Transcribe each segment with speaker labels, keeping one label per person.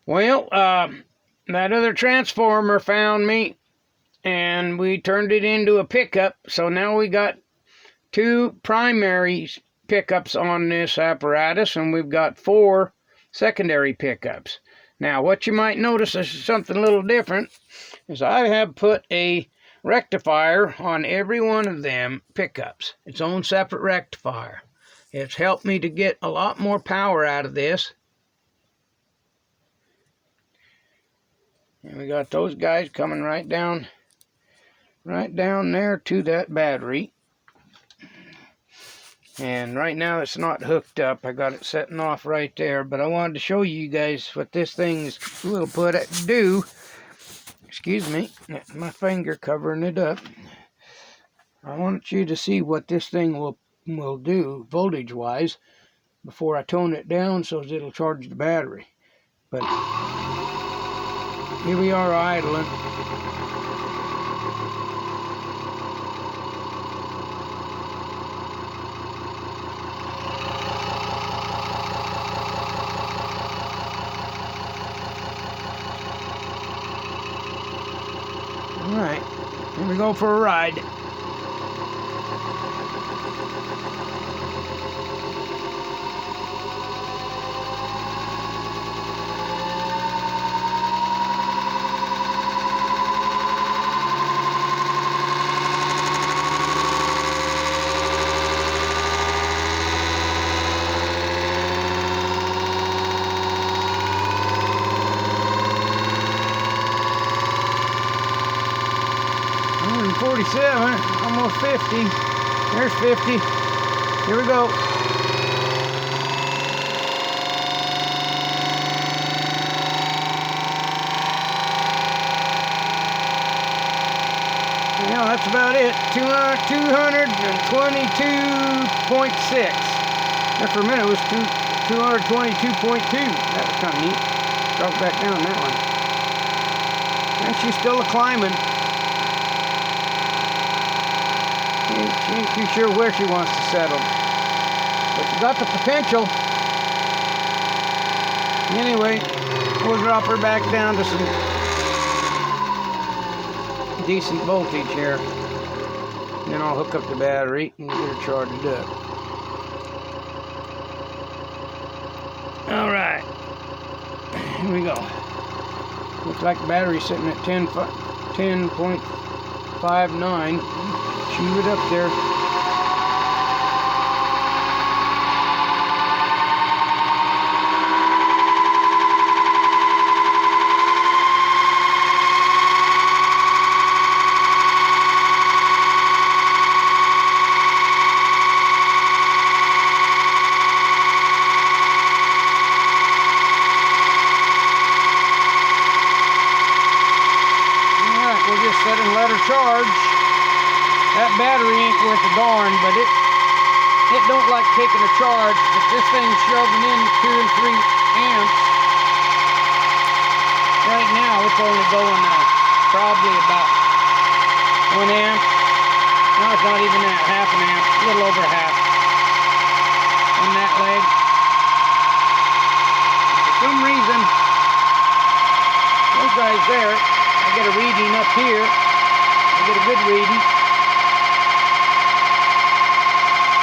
Speaker 1: Well, that other transformer found me, and we turned it into a pickup. So now we got two primary pickups on this apparatus, and we've got 4 secondary pickups. Now, what you might notice is something a little different, is I have put a rectifier on every one of them pickups. Its own separate rectifier. It's helped me to get a lot more power out of this. And we got those guys coming right down there to that battery. And right now it's not hooked up. I got it setting off right there, but I wanted to show you guys what this thing will do. Excuse me, my finger covering it up. I want you to see what this thing will do voltage wise before I tone it down so it'll charge the battery. But here we are idling. Alright, here we go for a ride. Almost 50. There's 50. Here we go. Yeah, that's about it. 222.6. There for a minute it was 222.2. That was kind of neat. Drop back down that one. And she's still climbing. She ain't too sure where she wants to settle. But she got the potential. Anyway, we'll drop her back down to some decent voltage here. And then I'll hook up the battery and get her charged up. Alright. Here we go. Looks like the battery's sitting at 10.59. Shoot it up there. Alright, we'll just set and let her charge. That battery ain't worth a darn, but it don't like taking a charge. But this thing's shoving in 2 and 3 amps. Right now, it's only going probably about 1 amp. No, it's not even that, half an amp, a little over half on that leg. For some reason, those guys there, I get a reading up here. I get a good reading.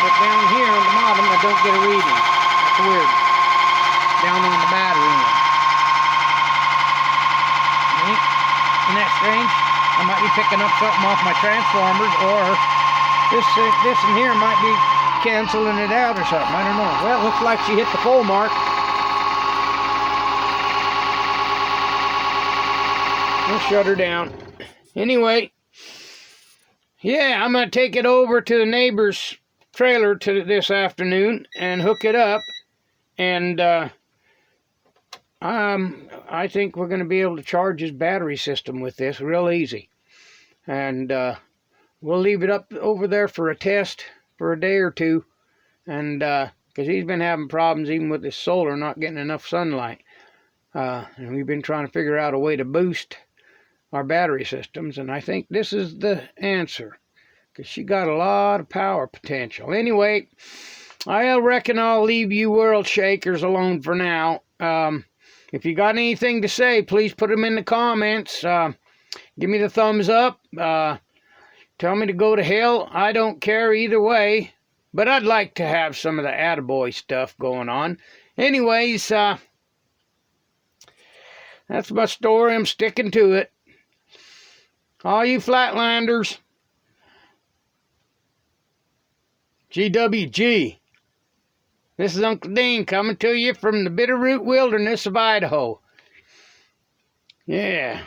Speaker 1: But down here on the bottom, I don't get a reading. That's weird. Down on the battery one. Isn't that strange? I might be picking up something off my transformers, or this in here might be canceling it out or something. I don't know. Well, it looks like she hit the full mark. We'll shut her down. Anyway, yeah, I'm going to take it over to the neighbor's trailer this afternoon and hook it up, and I think we're going to be able to charge his battery system with this real easy, and we'll leave it up over there for a test for a day or two, and because he's been having problems even with his solar not getting enough sunlight, and we've been trying to figure out a way to boost our battery systems, and I think this is the answer. Because she got a lot of power potential. Anyway, I reckon I'll leave you world shakers alone for now. If you got anything to say, please put them in the comments. Give me the thumbs up. Tell me to go to hell. I don't care either way. But I'd like to have some of the attaboy stuff going on. Anyways, that's my story. I'm sticking to it. All you flatlanders, GWG. This is Uncle Dean coming to you from the Bitterroot Wilderness of Idaho. Yeah.